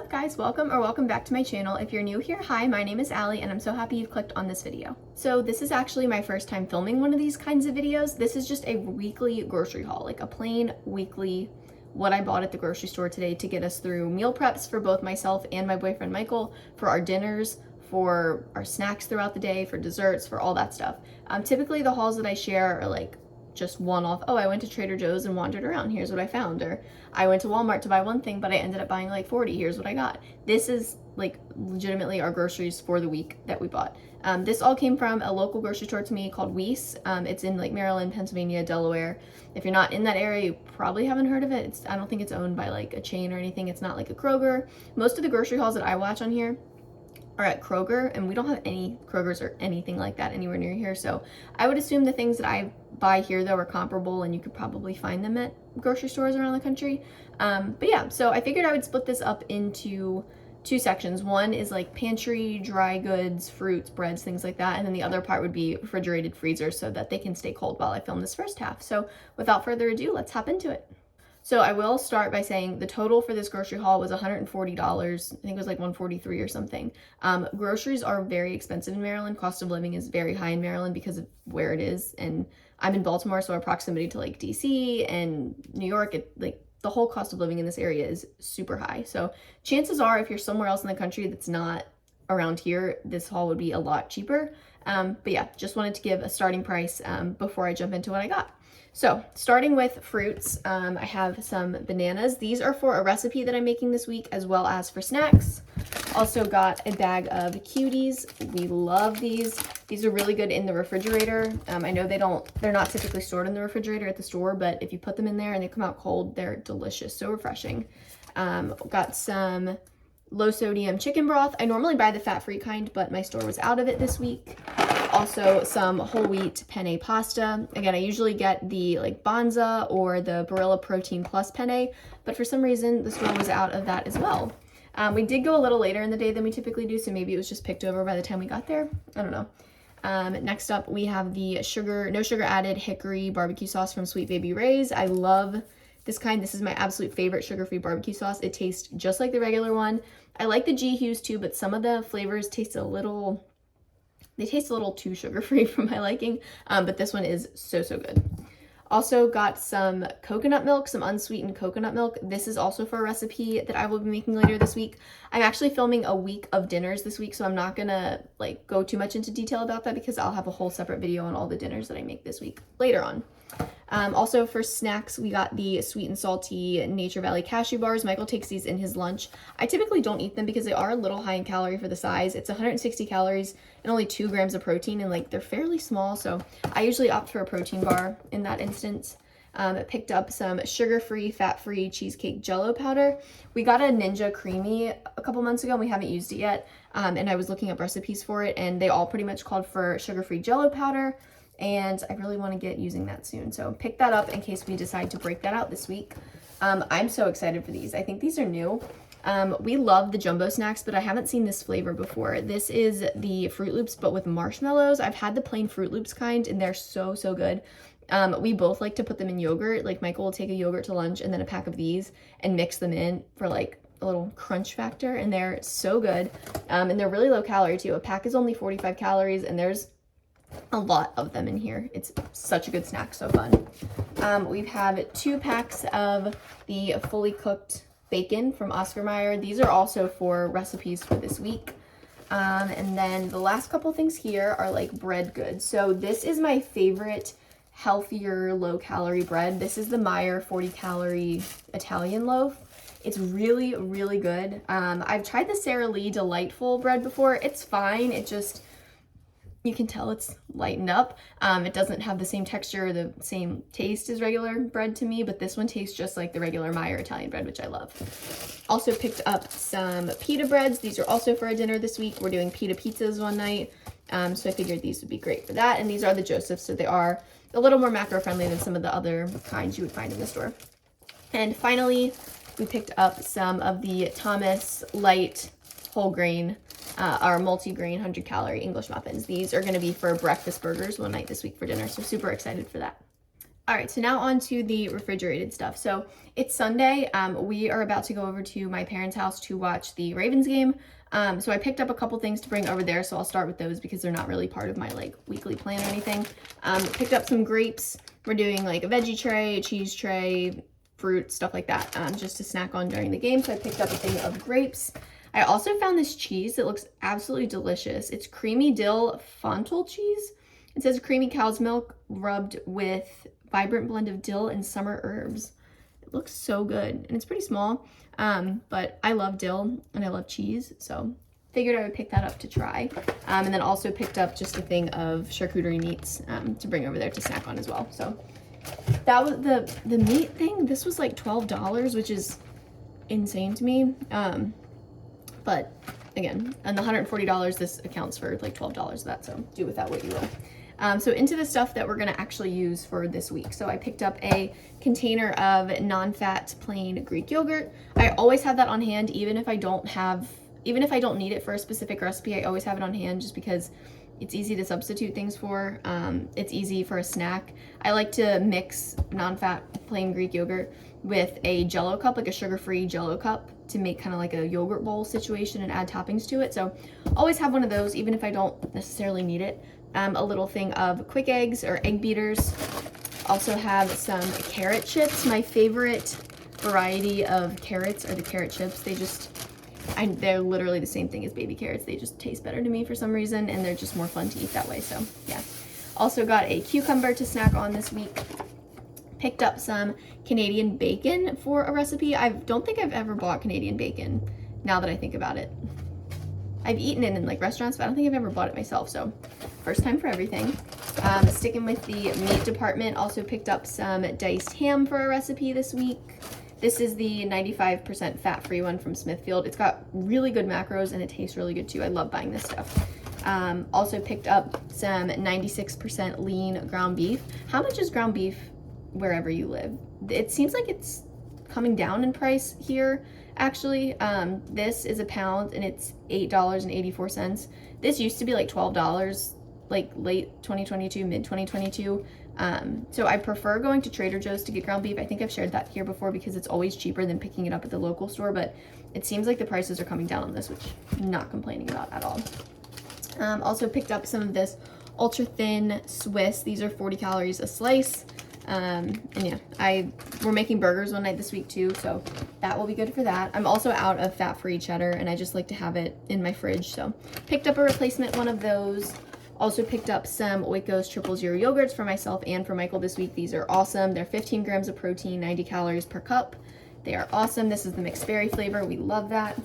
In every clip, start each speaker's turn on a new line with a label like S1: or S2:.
S1: up guys? Welcome back to my channel. If you're new here, hi, my name is Allie and I'm so happy you've clicked on this video. So this is actually my first time filming one of these kinds of videos. This is just a weekly grocery haul, like a plain weekly what I bought at the grocery store today to get us through meal preps for both myself and my boyfriend Michael, for our dinners, for our snacks throughout the day, for desserts, for all that stuff. Typically the hauls that I share are like just one-off. Oh, I went to Trader Joe's and wandered around, here's what I found. Or I went to Walmart to buy one thing but I ended up buying like 40, here's what I got. This is like legitimately our groceries for the week that we bought. This all came from a local grocery store to me called Weiss. It's in like Maryland, Pennsylvania, Delaware. If you're not in that area, you probably haven't heard of it. I don't think it's owned by like a chain or anything. It's not like a Kroger. Most of the grocery hauls that I watch on here are at Kroger, and we don't have any Krogers or anything like that anywhere near here. So I would assume the things that I buy here though are comparable, and you could probably find them at grocery stores around the country. But yeah, so I figured I would split this up into two sections. One is like pantry, dry goods, fruits, breads, things like that. And then the other part would be refrigerated freezers so that they can stay cold while I film this first half. So without further ado, let's hop into it. So I will start by saying the total for this grocery haul was $140. I think it was like $143 or something. Groceries are very expensive in Maryland. Cost of living is very high in Maryland because of where it is. And I'm in Baltimore, so our proximity to like DC and New York, like the whole cost of living in this area is super high. So chances are if you're somewhere else in the country that's not around here, this haul would be a lot cheaper. But yeah, just wanted to give a starting price before I jump into what I got. So starting with fruits, I have some bananas. These are for a recipe that I'm making this week as well as for snacks. Also got a bag of cuties. We love these. These are really good in the refrigerator. I know they're not typically stored in the refrigerator at the store, but if you put them in there and they come out cold, they're delicious, so refreshing. Got some low sodium chicken broth. I normally buy the fat-free kind, but my store was out of it this week. Also some whole wheat penne pasta. Again, I usually get the like Banza or the Barilla Protein Plus penne, but for some reason the store was out of that as well. We did go a little later in the day than we typically do, so maybe it was just picked over by the time we got there. I don't know. Next up, we have the no sugar added hickory barbecue sauce from Sweet Baby Ray's. I love this kind. This is my absolute favorite sugar-free barbecue sauce. It tastes just like the regular one. I like the G Hughes too, but some of the flavors taste a little too sugar-free for my liking, but this one is so good. Also got some coconut milk, some unsweetened coconut milk. This is also for a recipe that I will be making later this week. I'm actually filming a week of dinners this week, so I'm not gonna like go too much into detail about that because I'll have a whole separate video on all the dinners that I make this week later on. Also for snacks, we got the sweet and salty Nature Valley cashew bars. Michael takes these in his lunch. I typically don't eat them because they are a little high in calorie for the size. It's 160 calories and only 2 grams of protein, and like they're fairly small, so I usually opt for a protein bar in that instance. I picked up some sugar-free, fat-free cheesecake Jell-O powder. We got a Ninja Creamy a couple months ago and we haven't used it yet, and I was looking up recipes for it and they all pretty much called for sugar-free Jell-O powder, and I really want to get using that soon. So pick that up in case we decide to break that out this week. I'm so excited for these. I think these are new. We love the jumbo snacks, but I haven't seen this flavor before. This is the Fruit Loops, but with marshmallows. I've had the plain Fruit Loops kind, and they're so good. We both like to put them in yogurt. Like Michael will take a yogurt to lunch and then a pack of these and mix them in for like a little crunch factor, and they're so good. And they're really low calorie too. A pack is only 45 calories, and there's a lot of them in here. It's such a good snack, so fun. We have 2 packs of the fully cooked bacon from Oscar Mayer. These are also for recipes for this week. And then the last couple things here are like bread goods. So this is my favorite healthier low calorie bread. This is the Meyer 40 calorie Italian loaf. It's really good. I've tried the Sara Lee Delightful bread before. It's fine. It just, you can tell it's lightened up. It doesn't have the same texture or the same taste as regular bread to me, but this one tastes just like the regular Meyer Italian bread, which I love. Also picked up some pita breads. These are also for a dinner this week. We're doing pita pizzas one night, so I figured these would be great for that. And these are the Josephs, so they are a little more macro-friendly than some of the other kinds you would find in the store. And finally, we picked up some of the Thomas Light whole grain our multi-grain 100-calorie English muffins. These are going to be for breakfast burgers one night this week for dinner, so super excited for that. All right, so now on to the refrigerated stuff. So it's Sunday. We are about to go over to my parents' house to watch the Ravens game. So I picked up a couple things to bring over there. So I'll start with those because they're not really part of my like weekly plan or anything. Picked up some grapes. We're doing like a veggie tray, a cheese tray, fruit, stuff like that, just to snack on during the game. So I picked up a thing of grapes. I also found this cheese that looks absolutely delicious. It's creamy dill fontal cheese. It says creamy cow's milk rubbed with vibrant blend of dill and summer herbs. It looks so good, and it's pretty small, but I love dill and I love cheese, so figured I would pick that up to try. And then also picked up just a thing of charcuterie meats to bring over there to snack on as well. So that was the meat thing. This was like $12, which is insane to me. But again, and the $140, this accounts for like $12 of that, so do with that what you will. So into the stuff that we're gonna actually use for this week. So I picked up a container of non-fat plain Greek yogurt. I always have that on hand, even if I don't need it for a specific recipe, I always have it on hand just because it's easy to substitute things for. It's easy for a snack. I like to mix non-fat plain Greek yogurt with a Jello cup, like a sugar-free Jello cup, to make kind of like a yogurt bowl situation and add toppings to it. So always have one of those, even if I don't necessarily need it. A little thing of quick eggs or egg beaters. Also have some carrot chips. My favorite variety of carrots are the carrot chips. They're literally the same thing as baby carrots. They just taste better to me for some reason, and they're just more fun to eat that way. So yeah. Also got a cucumber to snack on this week. Picked up some Canadian bacon for a recipe. I don't think I've ever bought Canadian bacon, now that I think about it. I've eaten it in like restaurants, but I don't think I've ever bought it myself, so first time for everything. Sticking with the meat department, also picked up some diced ham for a recipe this week. This is the 95% fat-free one from Smithfield. It's got really good macros and it tastes really good too. I love buying this stuff. Also picked up some 96% lean ground beef. How much is ground beef wherever you live? It seems like it's coming down in price here, actually. This is a pound and it's $8.84. This used to be like $12, like late 2022, mid 2022. So I prefer going to Trader Joe's to get ground beef. I think I've shared that here before because it's always cheaper than picking it up at the local store, but it seems like the prices are coming down on this, which I'm not complaining about at all. Also picked up some of this ultra thin Swiss. These are 40 calories a slice. And yeah, we're making burgers one night this week too, so that will be good for that. I'm also out of fat-free cheddar and I just like to have it in my fridge, so picked up a replacement one of those. Also picked up some Oikos 000 yogurts for myself and for Michael this week. These are awesome. They're 15 grams of protein, 90 calories per cup. They are awesome. This is the mixed berry flavor. We love that.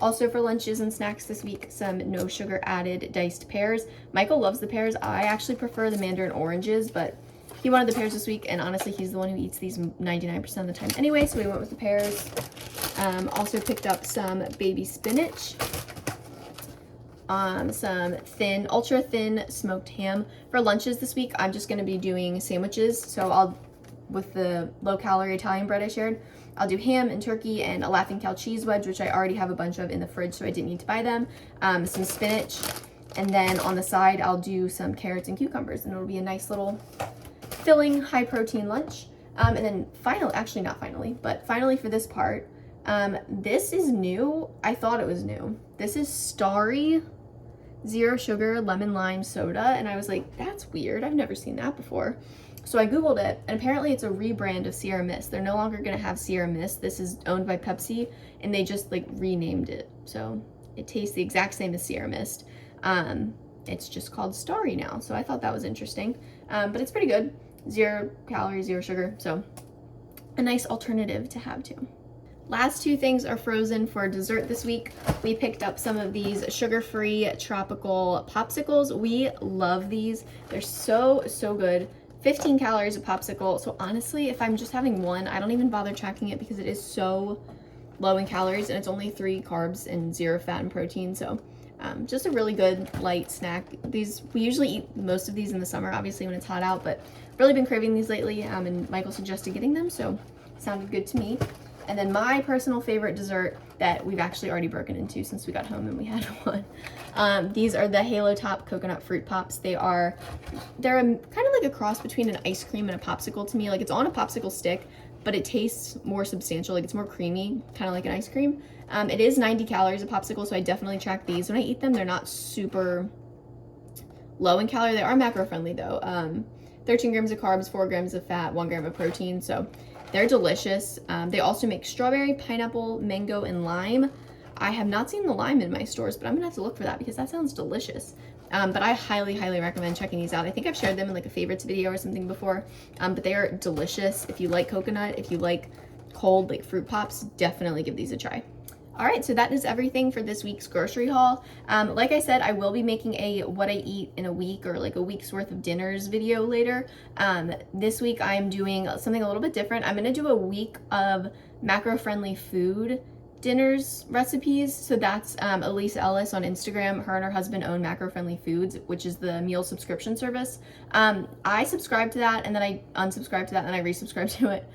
S1: Also for lunches and snacks this week, some no sugar added diced pears. Michael loves the pears. I actually prefer the mandarin oranges, but he wanted the pears this week, and honestly, he's the one who eats these 99% of the time anyway, so we went with the pears. Also picked up some baby spinach. Some ultra thin smoked ham. For lunches this week, I'm just going to be doing sandwiches, so with the low calorie Italian bread I shared, I'll do ham and turkey and a Laughing Cow cheese wedge, which I already have a bunch of in the fridge, so I didn't need to buy them. Some spinach, and then on the side, I'll do some carrots and cucumbers, and it'll be a nice little filling, high protein lunch. And then finally for this part, this is new. I thought it was new. This is Starry Zero Sugar Lemon Lime Soda, and I was like, that's weird. I've never seen that before. So I Googled it, and apparently it's a rebrand of Sierra Mist. They're no longer gonna have Sierra Mist. This is owned by Pepsi, and they just like renamed it. So it tastes the exact same as Sierra Mist. It's just called Starry now. So I thought that was interesting, but it's pretty good. 0 calories, 0 sugar, so a nice alternative to have too. Last two things are frozen for dessert this week. We picked up some of these sugar-free tropical popsicles. We love these. They're so good. 15 calories a popsicle. So honestly, if I'm just having one, I don't even bother tracking it because it is so low in calories and it's only 3 carbs and 0 fat and protein. So just a really good light snack. We usually eat most of these in the summer, obviously when it's hot out, but really been craving these lately, and Michael suggested getting them, so sounded good to me. And then my personal favorite dessert that we've actually already broken into since we got home and we had one. These are the Halo Top Coconut Fruit Pops. They're kind of like a cross between an ice cream and a popsicle to me. Like, it's on a popsicle stick, but it tastes more substantial. Like, it's more creamy, kind of like an ice cream. It is 90 calories a popsicle, so I definitely track these. When I eat them, they're not super low in calorie. They are macro friendly though. 13 grams of carbs, 4 grams of fat, 1 gram of protein. So they're delicious. They also make strawberry, pineapple, mango, and lime. I have not seen the lime in my stores, but I'm gonna have to look for that because that sounds delicious. But I highly, highly recommend checking these out. I think I've shared them in like a favorites video or something before, but they are delicious. If you like coconut, if you like cold like fruit pops, definitely give these a try. All right, so that is everything for this week's grocery haul. Like I said, I will be making a what I eat in a week or like a week's worth of dinners video later. This week I'm doing something a little bit different. I'm gonna do a week of macro-friendly food dinners recipes. So that's Elise Ellis on Instagram. Her and her husband own Macro Friendly Foods, which is the meal subscription service. I subscribe to that and then I unsubscribe to that and then I resubscribe to it.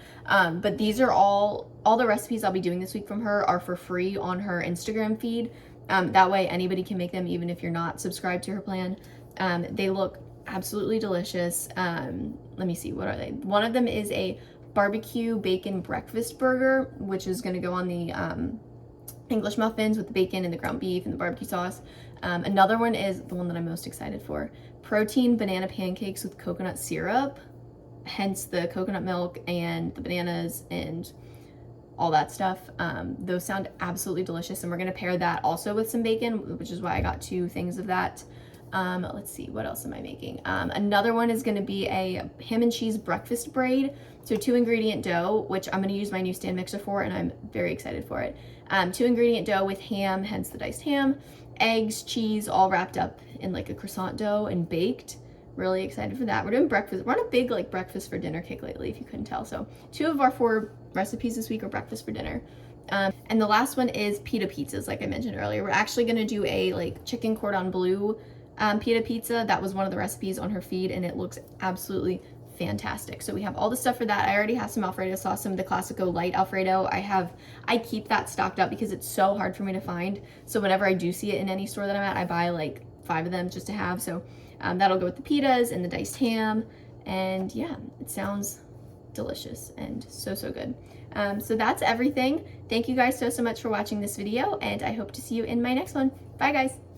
S1: But these are all the recipes I'll be doing this week from her are for free on her Instagram feed. That way anybody can make them even if you're not subscribed to her plan. They look absolutely delicious. Let me see, what are they? One of them is a barbecue bacon breakfast burger, which is going to go on the English muffins with the bacon and the ground beef and the barbecue sauce. Another one is the one that I'm most excited for, protein banana pancakes with coconut syrup, hence the coconut milk and the bananas and all that stuff. Those sound absolutely delicious, and we're going to pair that also with some bacon, which is why I got 2 things of that. Let's see, what else am I making? Another one is going to be a ham and cheese breakfast braid. So 2 ingredient dough, which I'm going to use my new stand mixer for, and I'm very excited for it. 2 ingredient dough with ham, hence the diced ham, eggs, cheese, all wrapped up in like a croissant dough and baked. Really excited for that. We're doing breakfast. We're on a big like breakfast for dinner kick lately, if you couldn't tell. So 2 of our 4 recipes this week are breakfast for dinner. And the last one is pita pizzas, like I mentioned earlier. We're actually going to do a like chicken cordon bleu pita pizza. That was one of the recipes on her feed, and it looks absolutely fantastic. So we have all the stuff for that. I already have some Alfredo sauce, some of the Classico light Alfredo. I keep that stocked up because it's so hard for me to find. So whenever I do see it in any store that I'm at, I buy like 5 of them just to have. So that'll go with the pitas and the diced ham. And yeah, it sounds delicious and so, so good. So that's everything. Thank you guys so much for watching this video, and I hope to see you in my next one. Bye guys.